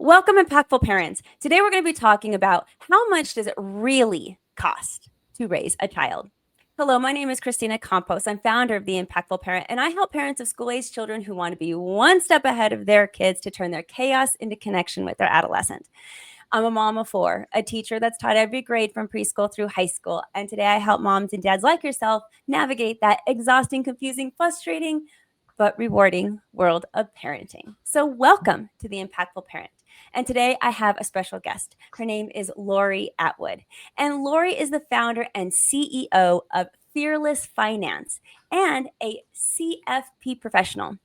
Welcome, impactful parents. Today we're going to be talking about how much does it really cost to raise a child. Hello, my name is Christina Campos. I'm founder of The Impactful Parent, and I help parents of school-aged children who want to be one step ahead of their kids to turn their chaos into connection with their adolescent. I'm a mom of four, a teacher that's taught every grade from preschool through high school, and today I help moms and dads like yourself navigate that exhausting, confusing, frustrating, but rewarding world of parenting. So welcome to The Impactful Parent. And today I have a special guest. Her name is Lori Atwood. And Lori is the founder and CEO of Fearless Finance and a CFP professional.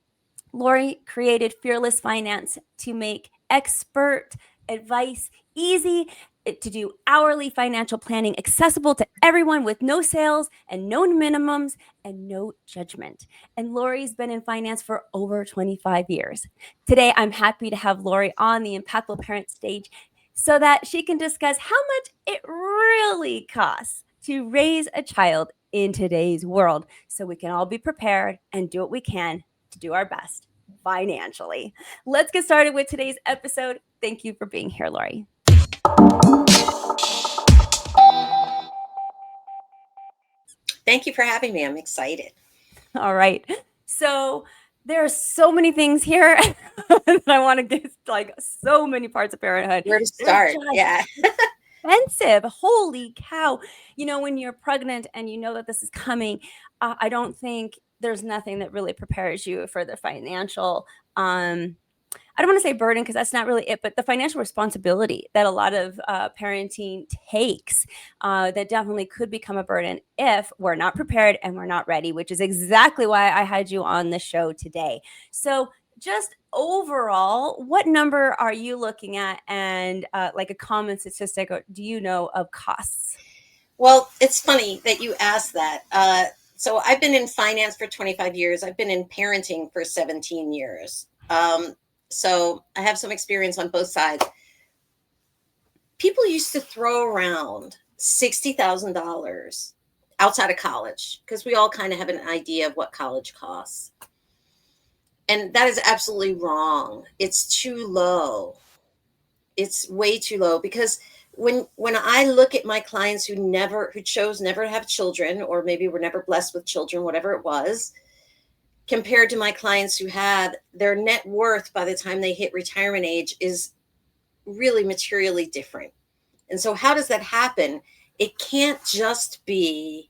Lori created Fearless Finance to make expert advice easy, to do hourly financial planning accessible to everyone with no sales and no minimums and no judgment. And Lori's been in finance for over 25 years. Today, I'm happy to have Lori on the Impactful Parent stage so that she can discuss how much it really costs to raise a child in today's world so we can all be prepared and do what we can to do our best financially. Let's get started with today's episode. Thank you for being here, Lori. Thank you for having me. I'm excited. All right. So there are so many things here that I want to get, like so many parts of parenthood. Where to They're start? just Yeah. expensive. Holy cow. When you're pregnant and you know that this is coming, I don't think there's nothing that really prepares you for the financial I don't want to say burden because that's not really it, but the financial responsibility that a lot of parenting takes that definitely could become a burden if we're not prepared and we're not ready, which is exactly why I had you on the show today. So, just overall, what number are you looking at, and like a common statistic, or do you know of costs? Well, it's funny that you asked that. So I've been in finance for 25 years. I've been in parenting for 17 years. So I have some experience on both sides. People used to throw around $60,000 outside of college because we all kind of have an idea of what college costs. And that is absolutely wrong. It's too low. It's way too low because when I look at my clients who chose never to have children, or maybe were never blessed with children, whatever it was, compared to my clients who had, their net worth by the time they hit retirement age is really materially different. And so how does that happen? It can't just be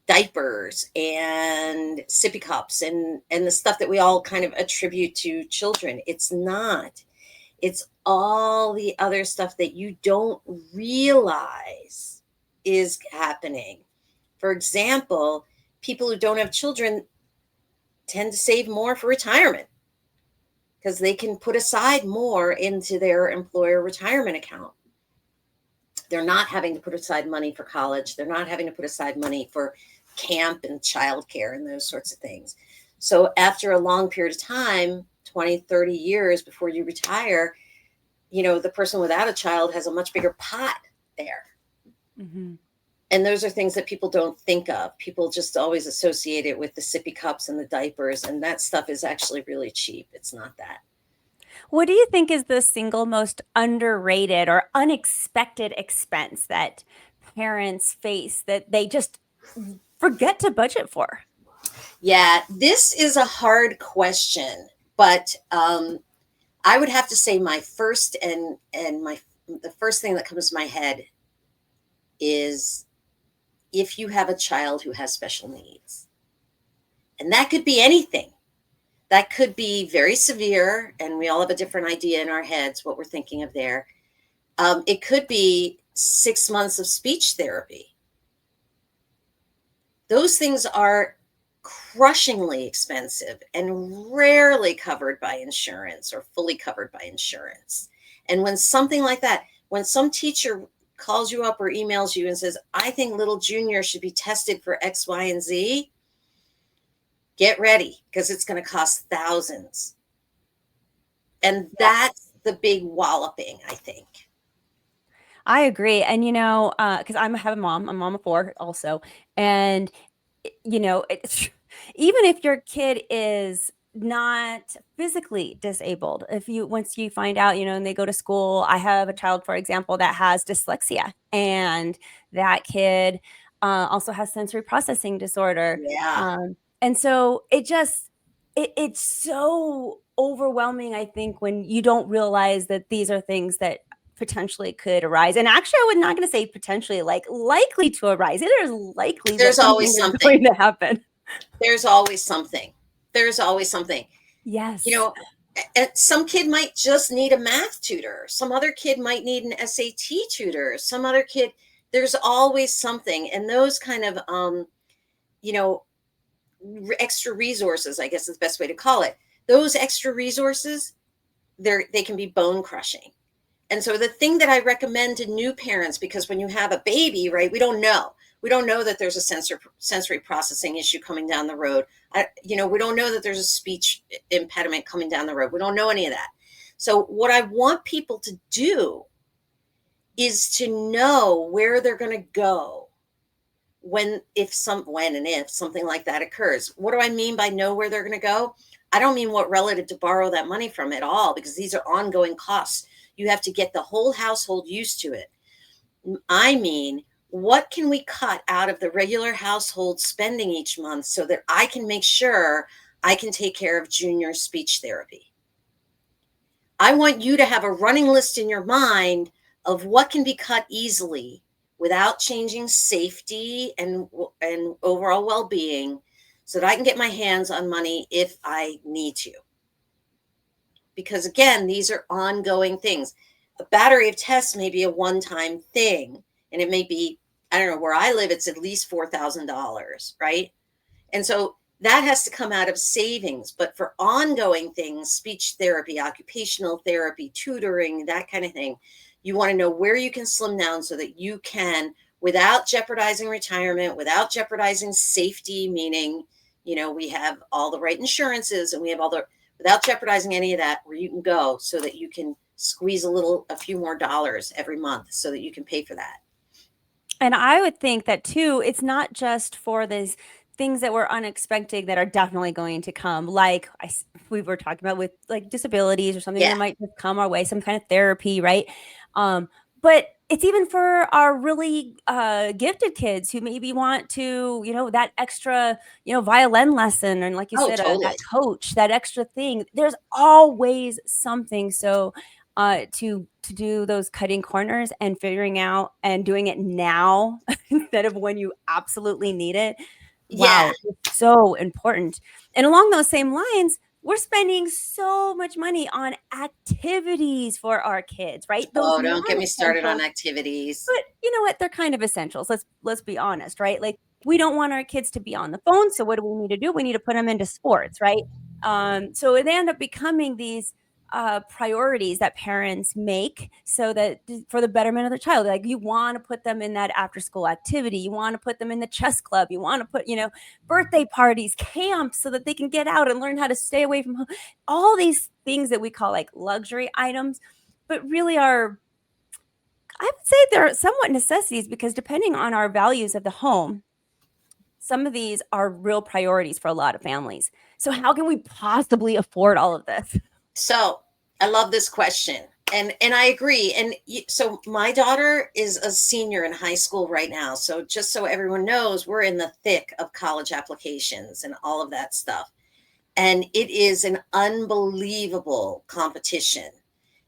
diapers and sippy cups and the stuff that we all kind of attribute to children. It's not. It's all the other stuff that you don't realize is happening. For example, people who don't have children tend to save more for retirement because they can put aside more into their employer retirement account. They're not having to put aside money for college. They're not having to put aside money for camp and childcare and those sorts of things. So after a long period of time, 20, 30 years before you retire, the person without a child has a much bigger pot there. Mm-hmm. And those are things that people don't think of. People just always associate it with the sippy cups and the diapers, and that stuff is actually really cheap. It's not that. What do you think is the single most underrated or unexpected expense that parents face that they just forget to budget for? Yeah, this is a hard question, but I would have to say my first and my the first thing that comes to my head is if you have a child who has special needs. And that could be anything. That could be very severe, and we all have a different idea in our heads what we're thinking of there. It could be 6 months of speech therapy. Those things are crushingly expensive and rarely covered by insurance or fully covered by insurance. And when something like that, when some teacher calls you up or emails you and says, I think little junior should be tested for X, Y, and Z, get ready because it's going to cost thousands. And that's the big walloping, I think. I agree. And, because I have a mom, I'm a mom of four also. And, it's, even if your kid is not physically disabled. If you once you find out, and they go to school, I have a child, for example, that has dyslexia, and that kid also has sensory processing disorder. Yeah. And so it's so overwhelming, I think, when you don't realize that these are things that potentially could arise. And actually, I would not going to say potentially, like likely to arise. It is likely that There's something always is something. going to happen. There's always something. There's always something. You Yes. know, some kid might just need a math tutor. Some other kid might need an SAT tutor. Some other kid, there's always something. And those kind of, you know, extra resources, I guess is the best way to call it. Those extra resources, they can be bone crushing. And so the thing that I recommend to new parents, because when you have a baby, right, we don't know that there's a sensory processing issue coming down the road. We don't know that there's a speech impediment coming down the road. We don't know any of that. So what I want people to do is to know where they're going to go when and if something like that occurs. What do I mean by know where they're going to go? I don't mean what relative to borrow that money from at all, because these are ongoing costs. You have to get the whole household used to it. I mean, what can we cut out of the regular household spending each month so that I can make sure I can take care of Junior's speech therapy? I want you to have a running list in your mind of what can be cut easily without changing safety and overall well-being, so that I can get my hands on money if I need to. Because again, these are ongoing things. A battery of tests may be a one-time thing, and it may be, I don't know, where I live, it's at least $4,000, right? And so that has to come out of savings. But for ongoing things, speech therapy, occupational therapy, tutoring, that kind of thing, you want to know where you can slim down so that you can, without jeopardizing retirement, without jeopardizing safety, meaning, we have all the right insurances and we have without jeopardizing any of that, where you can go so that you can squeeze a few more dollars every month so that you can pay for that. And I would think that too, it's not just for these things that were unexpected that are definitely going to come, like we were talking about with like disabilities or something Yeah. that might just come our way, some kind of therapy, right? But it's even for our really gifted kids who maybe want to, that extra, violin lesson, and like you Oh, said, that totally. coach, that extra thing. There's always something. So to do those cutting corners and figuring out and doing it now instead of when you absolutely need it. Yeah. Wow, it's so important. And along those same lines, we're spending so much money on activities for our kids, right? Those Oh, don't get me started on non-essential, activities. but you know what? They're kind of essentials. Let's be honest, right? Like we don't want our kids to be on the phone, so what do we need to do? We need to put them into sports, right? So they end up becoming these priorities that parents make so that for the betterment of the child. Like you want to put them in that after school activity, you want to put them in the chess club, you want to put, birthday parties, camps, so that they can get out and learn how to stay away from home. All these things that we call like luxury items, but really are, I would say, they're somewhat necessities, because depending on our values of the home, some of these are real priorities for a lot of families. So how can we possibly afford all of this? So I love this question. And I agree. And so my daughter is a senior in high school right now. So just so everyone knows, we're in the thick of college applications and all of that stuff. And it is an unbelievable competition.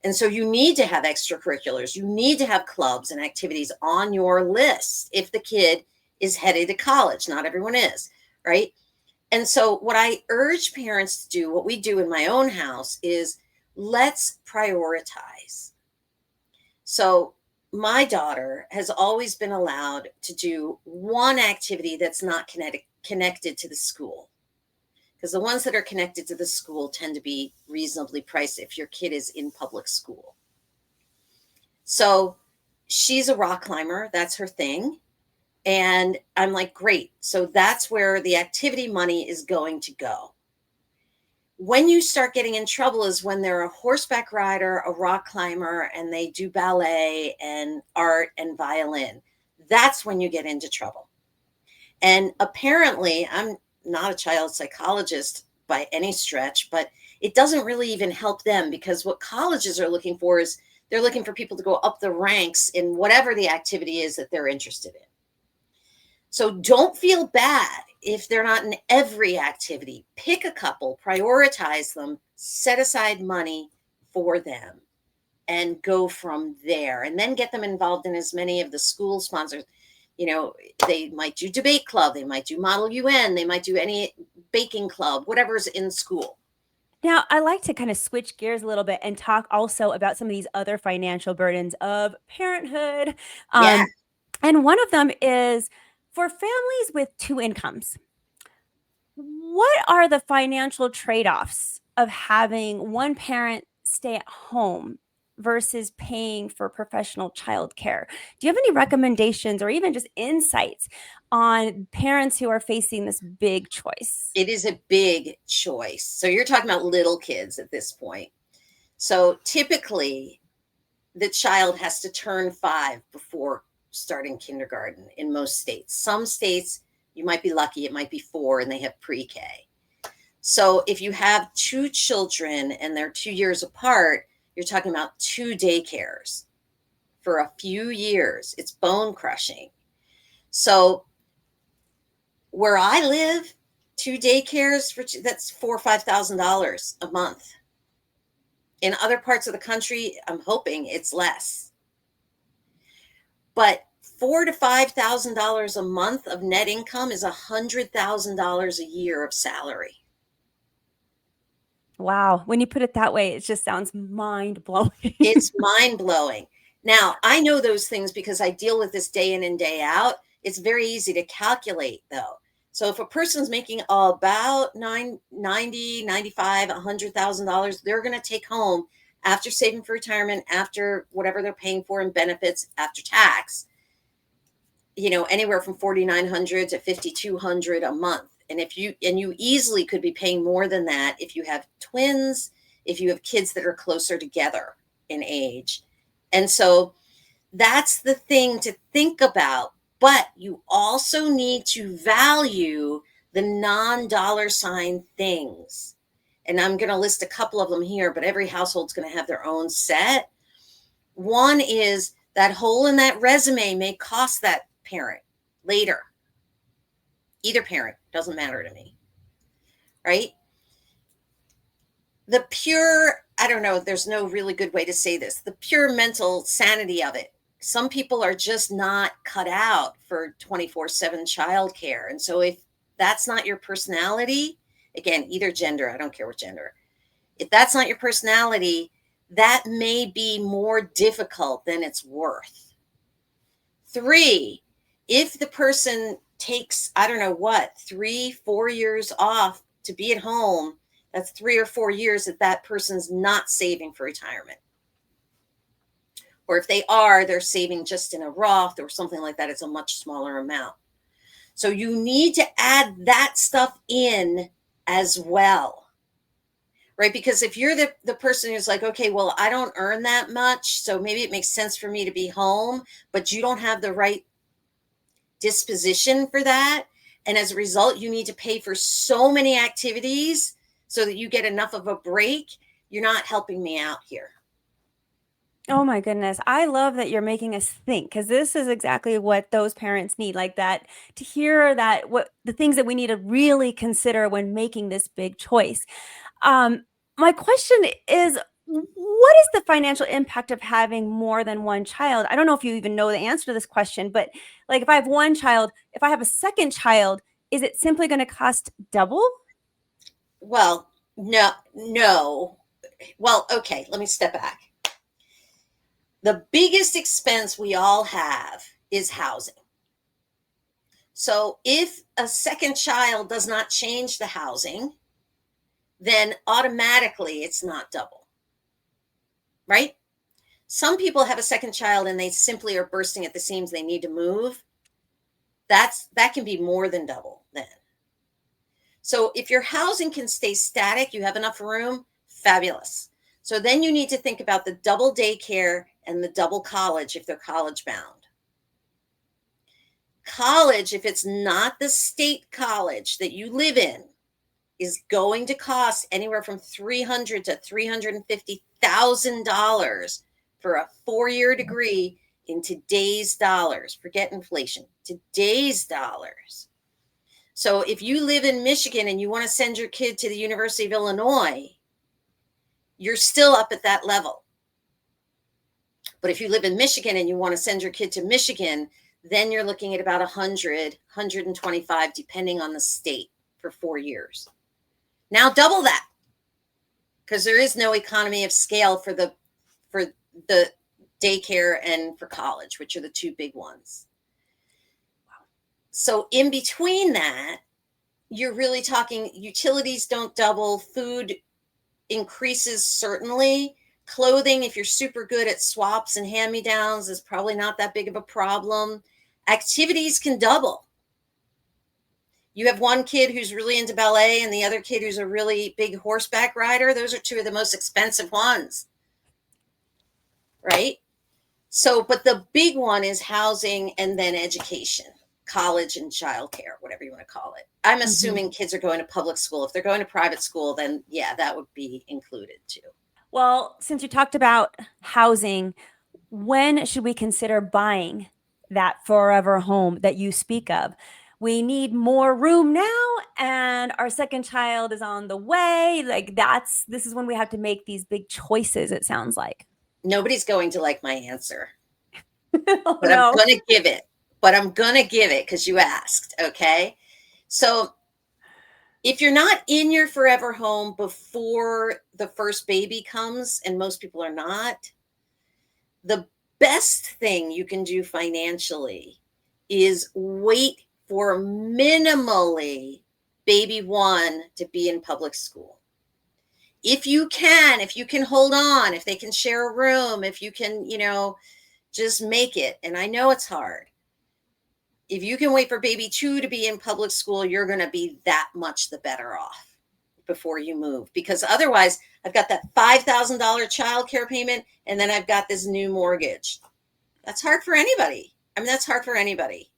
And so you need to have extracurriculars. You need to have clubs and activities on your list if the kid is headed to college. Not everyone is, right? And so, what I urge parents to do, what we do in my own house, is let's prioritize. So, my daughter has always been allowed to do one activity that's not connected to the school, because the ones that are connected to the school tend to be reasonably priced if your kid is in public school. So, she's a rock climber, that's her thing. And I'm like, great. So that's where the activity money is going to go. When you start getting in trouble is when they're a horseback rider, a rock climber, and they do ballet and art and violin. That's when you get into trouble. And apparently, I'm not a child psychologist, by any stretch, but it doesn't really even help them, because what colleges are looking for is they're looking for people to go up the ranks in whatever the activity is that they're interested in. So don't feel bad if they're not in every activity. Pick a couple, prioritize them, set aside money for them, and go from there. And then get them involved in as many of the school sponsors. You know, they might do debate club, they might do Model UN, they might do any baking club, whatever's in school. Now, I like to kind of switch gears a little bit and talk also about some of these other financial burdens of parenthood. Yeah, And one of them is for families with two incomes. What are the financial trade-offs of having one parent stay at home versus paying for professional childcare? Do you have any recommendations or even just insights on parents who are facing this big choice? it is a big choice. So you're talking about little kids at this point. So typically, the child has to turn 5 before starting kindergarten in most states. Some states, you might be lucky, it might be 4 and they have pre-K. So if you have 2 children and they're 2 years apart, you're talking about 2 daycares for a few years. It's bone crushing. So where I live, 2 daycares for that's $4,000 or $5,000 a month. In other parts of the country, I'm hoping it's less. But $4,000 to $5,000 a month of net income is $100,000 a year of salary. Wow. When you put it that way, it just sounds mind blowing. It's mind blowing. Now, I know those things because I deal with this day in and day out. It's very easy to calculate, though. So if a person's making about $90,000, $95,000, $100,000, they're going to take home, after saving for retirement, after whatever they're paying for in benefits, after tax, anywhere from $4,900 to $5,200 a month. And you easily could be paying more than that if you have twins, if you have kids that are closer together in age. And so that's the thing to think about. But you also need to value the non-dollar sign things. And I'm going to list a couple of them here, but every household's going to have their own set. One is that hole in that resume may cost that parent later. Either parent, doesn't matter to me, right? The pure, I don't know, there's no really good way to say this, the pure mental sanity of it. Some people are just not cut out for 24/7 childcare. And so if that's not your personality, again, either gender, I don't care what gender, if that's not your personality, that may be more difficult than it's worth. 3, if the person takes, I don't know what, 3-4 years off to be at home, that's 3 or 4 years that person's not saving for retirement. Or if they are, they're saving just in a Roth or something like that. It's a much smaller amount. So you need to add that stuff in as well, right? Because if you're the person who's like, okay, well, I don't earn that much, so maybe it makes sense for me to be home, but you don't have the right disposition for that. And as a result, you need to pay for so many activities so that you get enough of a break. You're not helping me out here. Oh my goodness. I love that you're making us think, because this is exactly what those parents need, like that, to hear that what the things that we need to really consider when making this big choice. My question is, what is the financial impact of having more than one child? I don't know if you even know the answer to this question, but like if I have one child, if I have a second child, is it simply going to cost double? Well, no. Well, okay, let me step back. The biggest expense we all have is housing. So if a second child does not change the housing, then automatically it's not double, right? Some people have a second child and they simply are bursting at the seams, they need to move. That can be more than double then. So if your housing can stay static, you have enough room, fabulous. So then you need to think about the double daycare and the double college if they're college bound. College, if it's not the state college that you live in, is going to cost anywhere from $300 to $350,000 for a 4-year degree in today's dollars. Forget inflation, today's dollars. So if you live in Michigan and you want to send your kid to the University of Illinois, you're still up at that level. But if you live in Michigan and you want to send your kid to Michigan, then you're looking at about 100, 125, depending on the state, for 4 years. Now double that, because there is no economy of scale for the daycare and for college, which are the two big ones. So in between that, you're really talking utilities don't double, food increases certainly. Clothing, if you're super good at swaps and hand-me-downs, is probably not that big of a problem. Activities can double. You have one kid who's really into ballet and the other kid who's a really big horseback rider. Those are two of the most expensive ones, right? So, but the big one is housing and then education, college and childcare, whatever you want to call it. I'm assuming kids are going to public school. If they're going to private school, then yeah, that would be included too. Well, since you talked about housing, when should we consider buying that forever home that you speak of? We need more room now, and our second child is on the way. Like this is when we have to make these big choices, it sounds like. Nobody's going to like my answer, Oh but I'm no. going to give it. But I'm going to give it because you asked. Okay. So if you're not in your forever home before the first baby comes, and most people are not, the best thing you can do financially is wait for minimally baby one to be in public school. If you can hold on, if they can share a room, if you can, just make it. And I know it's hard. If you can wait for baby two to be in public school, you're going to be that much the better off before you move, because otherwise I've got that $5,000 childcare payment and then I've got this new mortgage. That's hard for anybody. I mean, that's hard for anybody.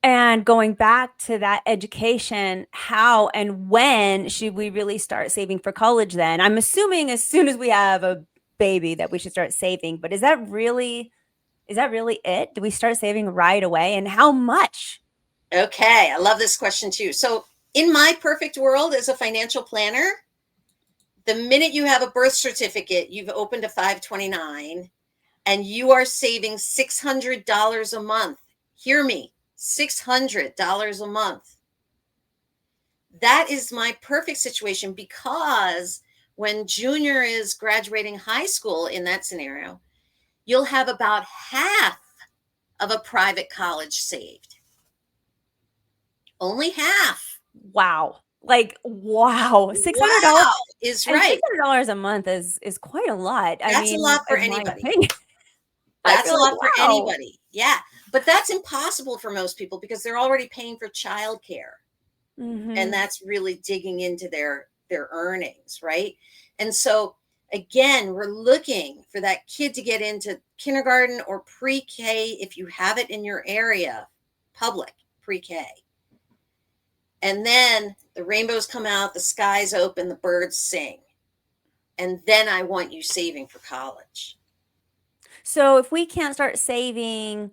And going back to that education, how and when should we really start saving for college then? I'm assuming as soon as we have a baby that we should start saving, but is that really it? Do we start saving right away, and how much? Okay, I love this question too. So in my perfect world as a financial planner, the minute you have a birth certificate, you've opened a 529 and you are saving $600 a month. Hear me, $600 a month. That is my perfect situation, because when Junior is graduating high school in that scenario, you'll have about half of a private college saved. Only half. Wow. Like, wow. $600 Wow is and right. $600 a month is quite a lot. I That's a mean, lot for in my anybody. opinion. I That's feel a like, lot for wow. anybody. Yeah. But that's impossible for most people because they're already paying for childcare. And Mhm. that's really digging into their earnings, right? And so again, we're looking for that kid to get into kindergarten or pre-K if you have it in your area, public pre-K. And then the rainbows come out, the skies open, the birds sing. And then I want you saving for college. So if we can't start saving,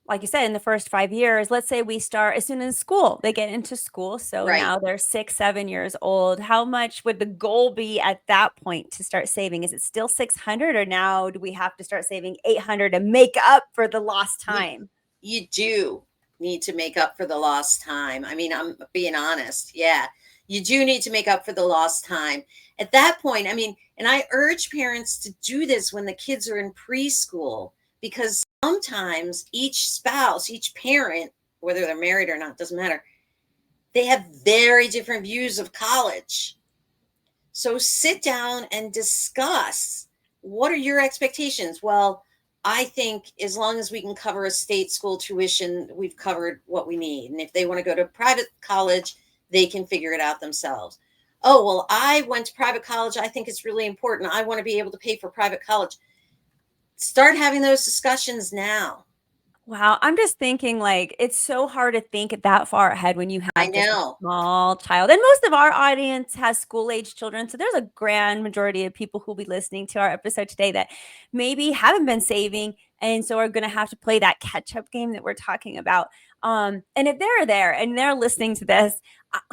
like you said, in the first 5 years, let's say we start as soon as school, they get into school. So Right. now they're 6, 7 years old. How much would the goal be at that point to start saving? Is it still 600, or now do we have to start saving 800 to make up for the lost You time? you do need to make up for the lost time. I mean, I'm being honest. Yeah. You do need to make up for the lost time. At that point, I mean, and I urge parents to do this when the kids are in preschool, because sometimes each spouse, each parent, whether they're married or not, doesn't matter, they have very different views of college. So sit down and discuss, what are your expectations? Well, I think as long as we can cover a state school tuition, we've covered what we need. And if they want to go to private college, they can figure it out themselves. Oh, well, I went to private college. I think it's really important. I want to be able to pay for private college. Start having those discussions now. Wow, I'm just thinking like it's so hard to think that far ahead when you I have just a know. small child. And most of our audience has school-age children. So there's a grand majority of people who'll be listening to our episode today that maybe haven't been saving and so are going to have to play that catch-up game that we're talking about. And if they're there and they're listening to this,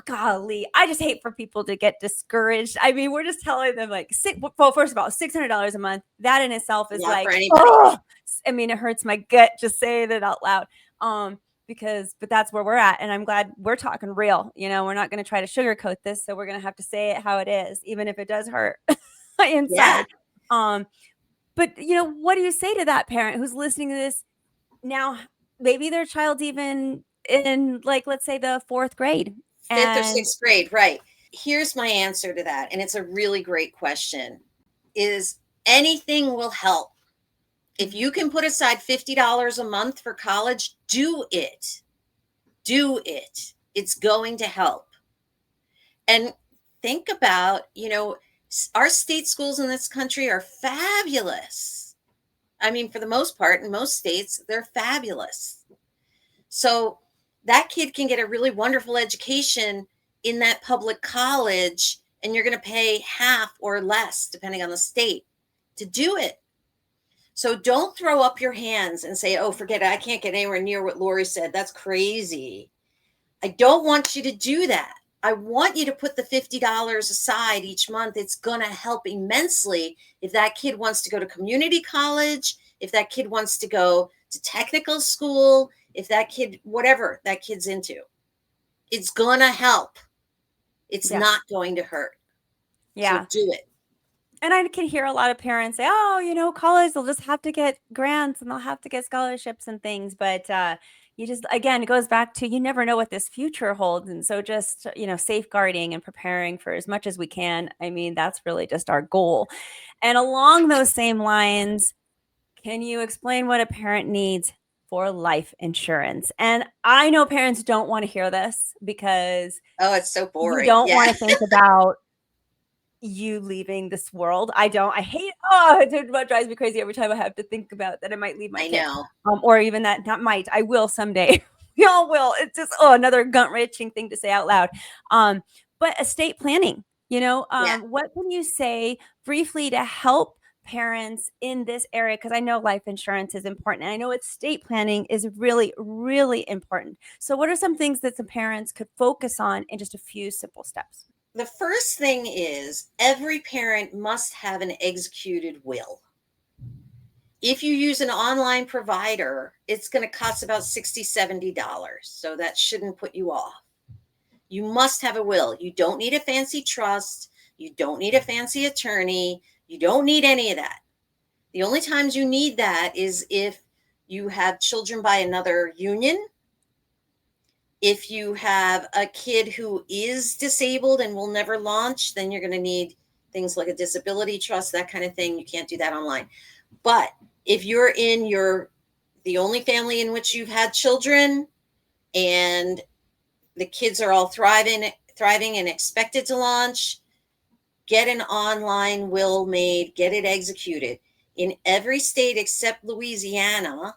golly, I just hate for people to get discouraged. I mean, we're just telling them like, well, first of all, $600 a month. That in itself is Not for like, anybody. oh, I mean, it hurts my gut just saying it out loud. But that's where we're at. And I'm glad we're talking real. We're not going to try to sugarcoat this. So we're going to have to say it how it is, even if it does hurt Yeah. inside. Um, but what do you say to that parent who's listening to this now? Maybe their child's even in, like, let's say the fourth grade. Fifth or And sixth grade, right. Here's my answer to that, and it's a really great question, is anything will help. If you can put aside $50 a month for college, do it. Do it. It's going to help. And think about, our state schools in this country are fabulous. I mean, for the most part, in most states, they're fabulous. So that kid can get a really wonderful education in that public college, and you're going to pay half or less, depending on the state, to do it. So don't throw up your hands and say, oh, forget it. I can't get anywhere near what Lori said. That's crazy. I don't want you to do that. I want you to put the $50 aside each month. It's going to help immensely if that kid wants to go to community college, if that kid wants to go to technical school, if that kid, whatever that kid's into. It's going to help. It's yeah, not going to hurt. So yeah. do it. And I can hear a lot of parents say, oh, college, they'll just have to get grants and they'll have to get scholarships and things. But you just, again, it goes back to you never know what this future holds. And so just, safeguarding and preparing for as much as we can. I mean, that's really just our goal. And along those same lines, can you explain what a parent needs for life insurance? And I know parents don't want to hear this because Oh, it's so you boring. don't Yeah. want to think about you leaving this world. I don't. I hate. Oh, it drives me crazy every time I have to think about that I might leave my I kid, know. or even that not might. I will someday. We all will. It's just another gut wrenching thing to say out loud. But estate planning. Yeah. What can you say briefly to help parents in this area? Because I know life insurance is important, and I know estate planning is really, really important. So, what are some things that some parents could focus on in just a few simple steps? The first thing is every parent must have an executed will. If you use an online provider, it's going to cost about $60, $70. So that shouldn't put you off. You must have a will. You don't need a fancy trust. You don't need a fancy attorney. You don't need any of that. The only times you need that is if you have children by another union, if you have a kid who is disabled and will never launch, then you're going to need things like a disability trust, that kind of thing. You can't do that online. But if you're in the only family in which you've had children and the kids are all thriving and expected to launch, get an online will made, get it executed. In every state except Louisiana,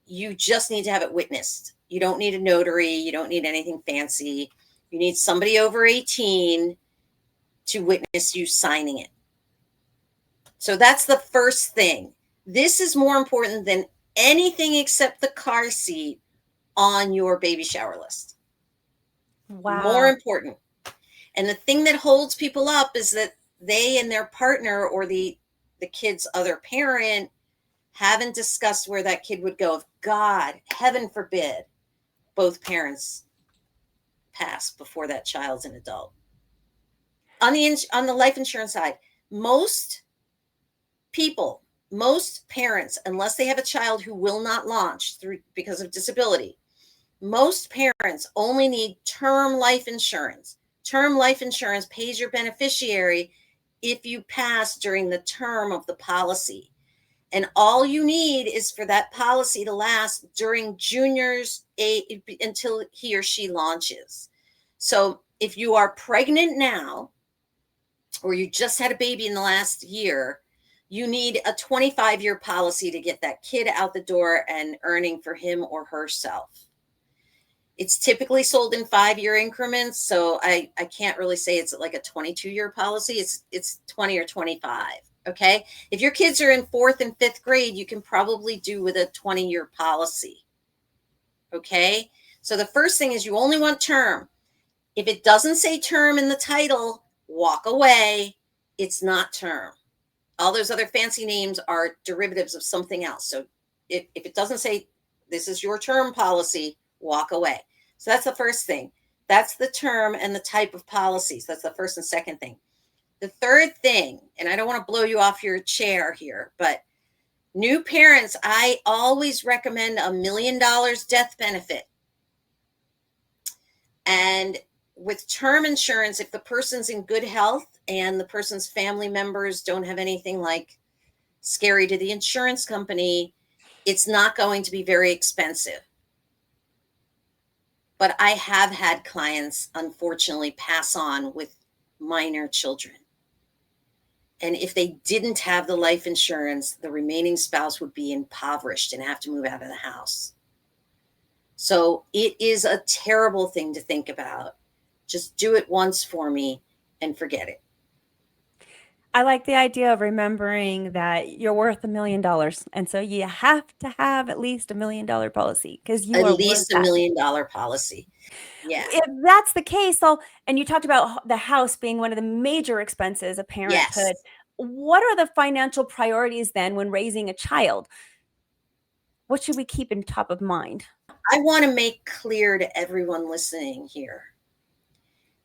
you just need to have it witnessed. You don't need a notary. You don't need anything fancy. You need somebody over 18 to witness you signing it. So that's the first thing. This is more important than anything except the car seat on your baby shower list. More Wow. important. And the thing that holds people up is that they and their partner or the kid's other parent haven't discussed where that kid would go if, God, heaven forbid, both parents pass before that child's an adult. On the life insurance side, most people, most parents, unless they have a child who will not launch because of disability, most parents only need term life insurance. Term life insurance pays your beneficiary if you pass during the term of the policy. And all you need is for that policy to last during junior's age until he or she launches. So if you are pregnant now, or you just had a baby in the last year, You need a 25-year policy to get that kid out the door and earning for him or herself. It's typically sold in 5-year increments, so I can't really say it's like a 22-year policy. It's 20 or 25. Okay. If your kids are in fourth and fifth grade, you can probably do with a 20-year policy. Okay. So the first thing is you only want term. If it doesn't say term in the title, walk away. It's not term. All those other fancy names are derivatives of something else. So if it doesn't say this is your term policy, walk away. So that's the first thing. That's the term and the type of policies. That's the first and second thing. The third thing, and I don't want to blow you off your chair here, but new parents, I always recommend $1 million death benefit. And with term insurance, if the person's in good health and the person's family members don't have anything like scary to the insurance company, it's not going to be very expensive. But I have had clients, unfortunately, pass on with minor children. And if they didn't have the life insurance, the remaining spouse would be impoverished and have to move out of the house. So it is a terrible thing to think about. Just do it once for me and forget it. I like the idea of remembering that you're worth $1 million. And so you have to have at least $1 million policy because you At are worth least a that. $1 million policy. Yeah. If that's the case, though, and you talked about the house being one of the major expenses of parenthood, Yes. what are the financial priorities then when raising a child? What should we keep in top of mind? I want to make clear to everyone listening here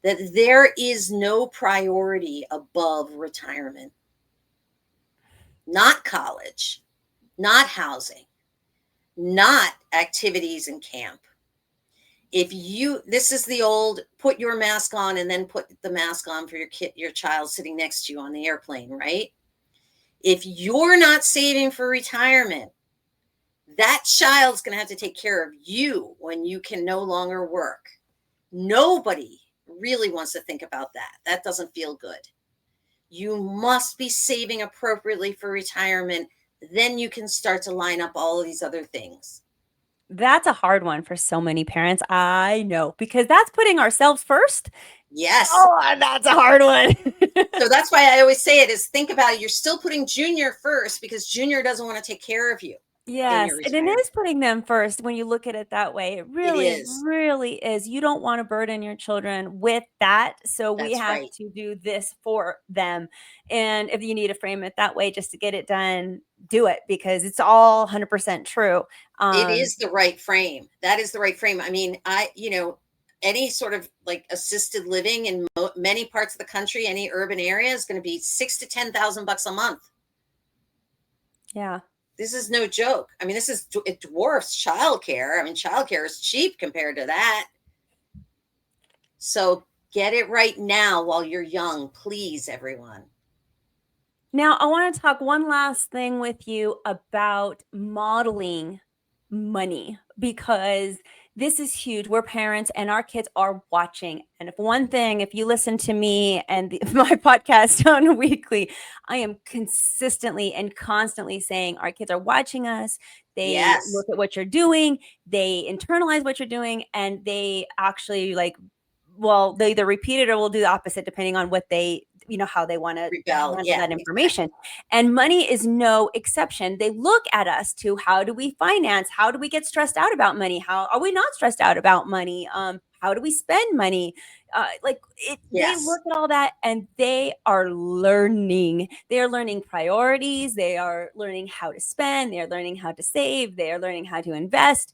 that there is no priority above retirement. Not college, not housing, not activities in camp. This is the old put your mask on and then put the mask on for your child sitting next to you on the airplane, right? If you're not saving for retirement, that child's going to have to take care of you when you can no longer work. Nobody really wants to think about that. That doesn't feel good. You must be saving appropriately for retirement. Then you can start to line up all of these other things. That's a hard one for so many parents. I know, because that's putting ourselves first. Yes. Oh, that's a hard one. So that's why I always say it is think about it. You're still putting Junior first because Junior doesn't want to take care of you in Yes, your and it retirement. is putting them first when you look at it that way. It It really, is. really is. You don't want to burden your children with that, so we That's have right. to do this for them. And if you need to frame it that way just to get it done, do it because it's all 100% true. It Um, is the right frame. That is the right frame. I mean, any sort of like assisted living in many parts of the country, any urban area is going to be $6,000 to $10,000 a month. yeah. This is no joke. I mean, it dwarfs childcare. I mean, childcare is cheap compared to that. So get it right now while you're young, please, everyone. Now, I want to talk one last thing with you about modeling money because this is huge. We're parents and our kids are watching. And if you listen to me and my podcast on weekly, I am consistently and constantly saying our kids are watching us. They look Yes. at what you're doing, they internalize what you're doing, and they actually they either repeat it or will do the opposite depending on what how they want to Rebel. handle Yeah, that exactly. information. And money is no exception. They look at us to how do we finance? How do we get stressed out about money? How are we not stressed out about money? How do we spend money? They Yes. look at all that and they are learning. They are learning priorities. They are learning how to spend. They are learning how to save. They are learning how to invest.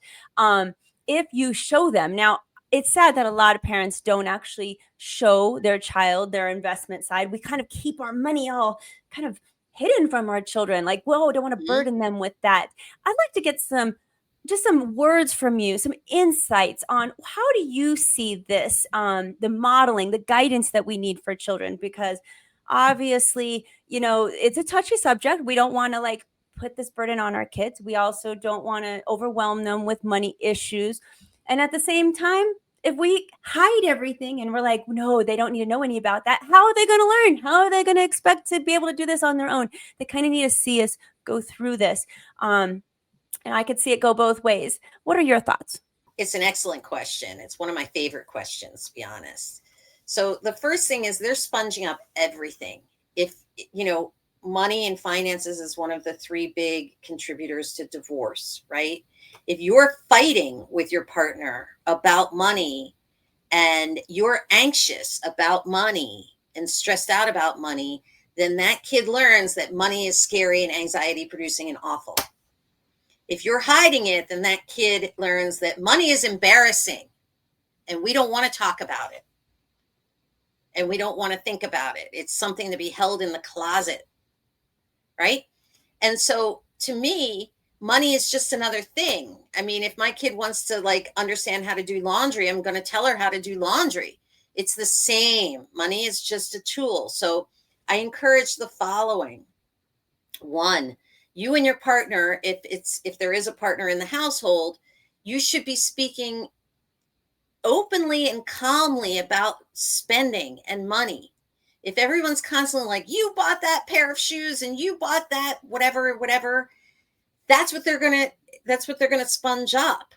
If you show them now, it's sad that a lot of parents don't actually show their child their investment side. We kind of keep our money all kind of hidden from our children. Like, whoa, don't want to Mhm. burden them with that. I'd like to get some words from you, some insights on how do you see this, the modeling, the guidance that we need for children, because obviously, it's a touchy subject. We don't want to put this burden on our kids. We also don't want to overwhelm them with money issues. And at the same time, if we hide everything and we're like, no, they don't need to know any about that, how are they going to learn? How are they going to expect to be able to do this on their own? They kind of need to see us go through this. And I could see it go both ways. What are your thoughts? It's an excellent question. It's one of my favorite questions, to be honest. So the first thing is they're sponging up everything. If, you know, money and finances is one of the three big contributors to divorce, right? If you're fighting with your partner about money and you're anxious about money and stressed out about money, then that kid learns that money is scary and anxiety producing and awful. If you're hiding it, then that kid learns that money is embarrassing and we don't want to talk about it and we don't want to think about it. It's something to be held in the closet, right? And so to me, money is just another thing. I mean, if my kid wants to like understand how to do laundry, I'm going to tell her how to do laundry. It's the same. Money is just a tool. So I encourage the following. One, you and your partner, if there is a partner in the household, you should be speaking openly and calmly about spending and money. If everyone's constantly like, you bought that pair of shoes and you bought that whatever, that's what they're gonna sponge up.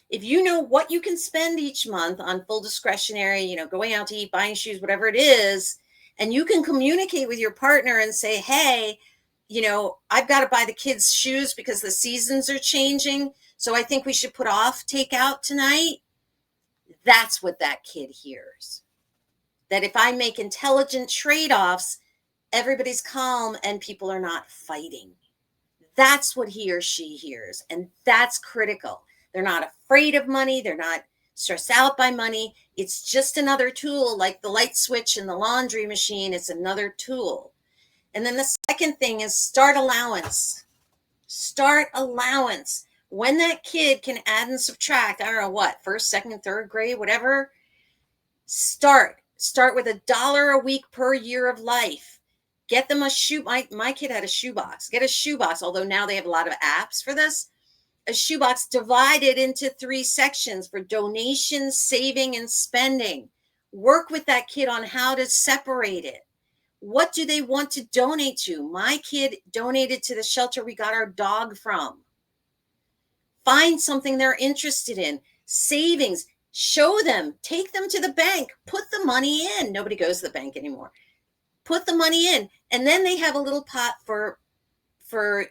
If you know what you can spend each month on full discretionary, you know, going out to eat, buying shoes, whatever it is, and you can communicate with your partner and say, hey, you know, I've got to buy the kids shoes because the seasons are changing. So I think we should put off takeout tonight. That's what that kid hears. That if I make intelligent trade-offs, everybody's calm and people are not fighting. That's what he or she hears. And that's critical. They're not afraid of money. They're not stressed out by money. It's just another tool, like the light switch in the laundry machine. It's another tool. And then the second thing is start allowance. Start allowance. When that kid can add and subtract, I don't know what, first, second, third grade, whatever, start with $1 a week per year of life. Get them a shoe. My kid had a shoebox. Get a shoebox, although now they have a lot of apps for this. A shoebox divided into 3 sections for donations, saving, and spending. Work with that kid on how to separate it. What do they want to donate to? My kid donated to the shelter we got our dog from. Find something they're interested in. Savings. Show them. Take them to the bank. Put the money in. Nobody goes to the bank anymore. Put the money in. And then they have a little pot for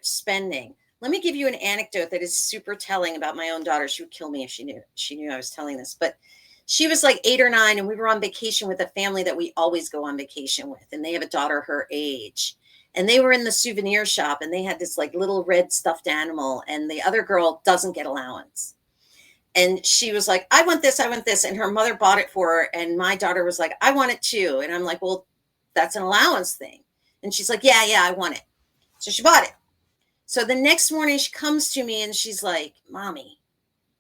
spending. Let me give you an anecdote that is super telling about my own daughter. She would kill me if she knew I was telling this. But she was like 8 or 9, and we were on vacation with a family that we always go on vacation with. And they have a daughter her age. And they were in the souvenir shop, and they had this like little red stuffed animal. And the other girl doesn't get allowance. And she was like, I want this. And her mother bought it for her. And my daughter was like, I want it too. And I'm like, well, that's an allowance thing. And she's like, yeah, I want it. So she bought it. So the next morning she comes to me and she's like, Mommy,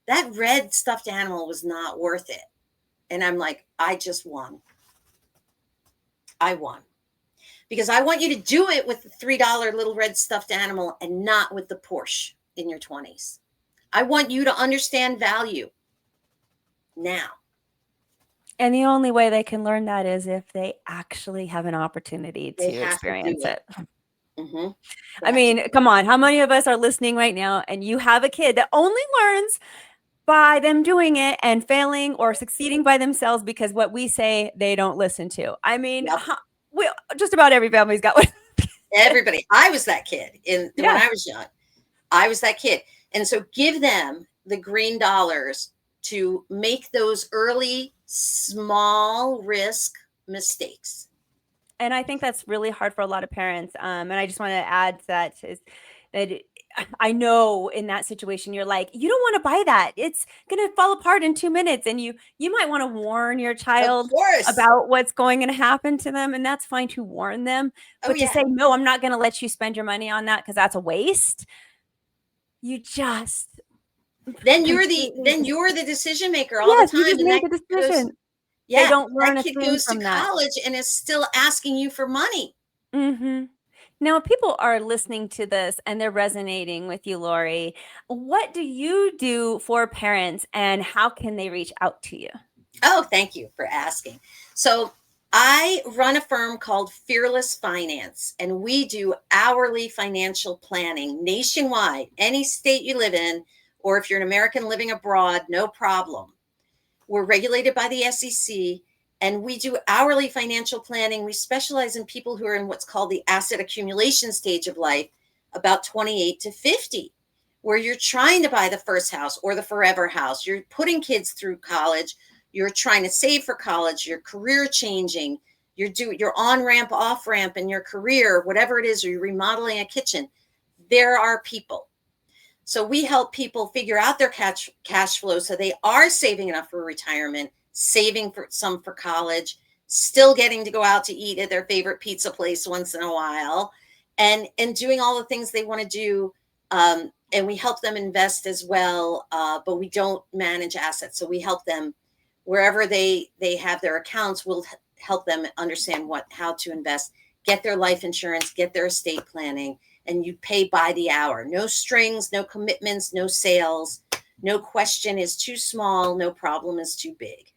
that red stuffed animal was not worth it. And I'm like, I just won. I won. Because I want you to do it with the $3 little red stuffed animal and not with the Porsche in your 20s. I want you to understand value now. And the only way they can learn that is if they actually have an opportunity to experience it. Mm-hmm. I mean, come on. How many of us are listening right now and you have a kid that only learns by them doing it and failing or succeeding by themselves because what we say they don't listen to? I mean, just about every family's got one. Everybody. I was that kid when I was young. I was that kid. And so give them the green dollars to make those early, small risk mistakes. And I think that's really hard for a lot of parents. And I just want to add that I know in that situation, you're like, you don't want to buy that. It's going to fall apart in 2 minutes. And you might want to warn your child about what's going to happen to them. And that's fine to warn them. But to say, no, I'm not going to let you spend your money on that because that's a waste. You just then you're the decision maker all the time. You just made the decision. They don't learn that kid goes to college and is still asking you for money. Mm-hmm. Now, if people are listening to this and they're resonating with you, Lori, what do you do for parents and how can they reach out to you? Oh, thank you for asking. So, I run a firm called Fearless Finance, and we do hourly financial planning nationwide, any state you live in, or if you're an American living abroad, no problem. We're regulated by the SEC, and we do hourly financial planning. We specialize in people who are in what's called the asset accumulation stage of life, about 28 to 50, where you're trying to buy the first house or the forever house. You're putting kids through college. You're trying to save for college. Your career changing. You're on ramp, off ramp in your career, whatever it is, or you're remodeling a kitchen. There are people. So we help people figure out their cash flow so they are saving enough for retirement, saving for some for college, still getting to go out to eat at their favorite pizza place once in a while, and doing all the things they want to do. And we help them invest as well, but we don't manage assets. So we help them wherever they have their accounts. We'll help them understand how to invest, get their life insurance, get their estate planning, and you pay by the hour. No strings, no commitments, no sales. No question is too small, no problem is too big.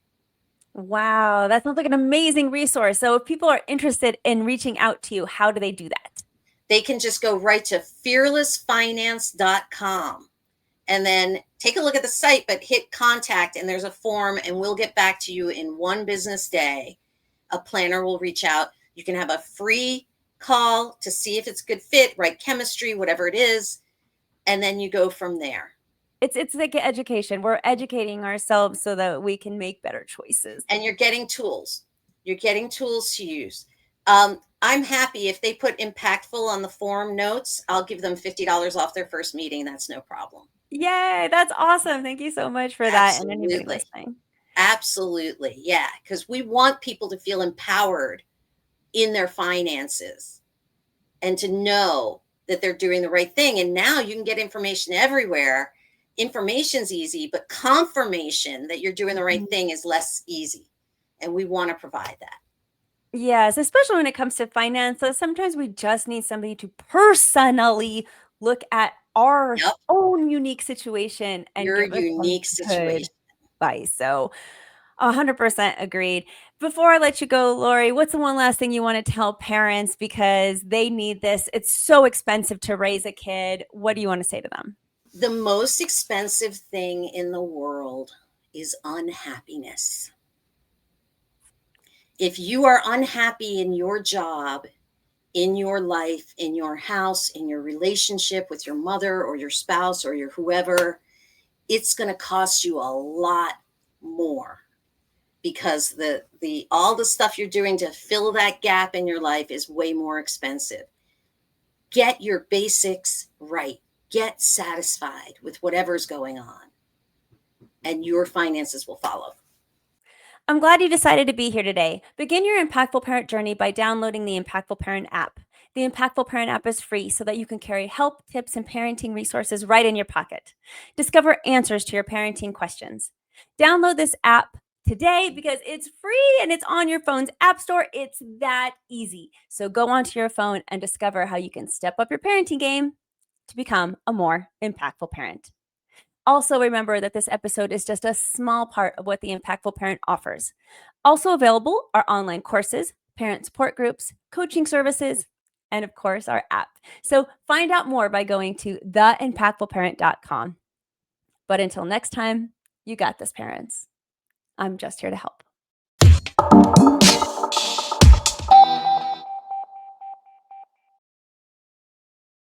Wow, that sounds like an amazing resource. So, if people are interested in reaching out to you, how do they do that? They can just go right to fearlessfinance.com and then take a look at the site, but hit contact, and there's a form, and we'll get back to you in one business day. A planner will reach out. You can have a free call to see if it's good fit, right chemistry, whatever it is, and then you go from there. It's like education. We're educating ourselves so that we can make better choices. And you're getting tools. You're getting tools to use. I'm happy if they put impactful on the form notes. I'll give them $50 off their first meeting. That's no problem. Yay, that's awesome. Thank you so much for that. And anybody Absolutely. listening. Absolutely. Yeah. Because we want people to feel empowered in their finances and to know that they're doing the right thing. And now you can get information everywhere. Information's easy, but confirmation that you're doing the right thing is less easy. And we want to provide that. Yes, especially when it comes to finances. Sometimes we just need somebody to personally look at our Yep. own unique situation and Your give us some unique good situation. advice. So, 100% agreed. Before I let you go, Lori, what's the one last thing you want to tell parents because they need this? It's so expensive to raise a kid. What do you want to say to them? The most expensive thing in the world is unhappiness. If you are unhappy in your job, in your life, in your house, in your relationship with your mother or your spouse or your whoever, it's going to cost you a lot more because the all the stuff you're doing to fill that gap in your life is way more expensive. Get your basics right. Get satisfied with whatever's going on, and your finances will follow. I'm glad you decided to be here today. Begin your Impactful Parent journey by downloading the Impactful Parent app. The Impactful Parent app is free so that you can carry help, tips, and parenting resources right in your pocket. Discover answers to your parenting questions. Download this app today because it's free and it's on your phone's app store. It's that easy. So go onto your phone and discover how you can step up your parenting game to become a more impactful parent. Also, remember that this episode is just a small part of what the Impactful Parent offers. Also available are online courses, parent support groups, coaching services, and of course, our app. So find out more by going to theimpactfulparent.com. But until next time, you got this, parents. I'm just here to help.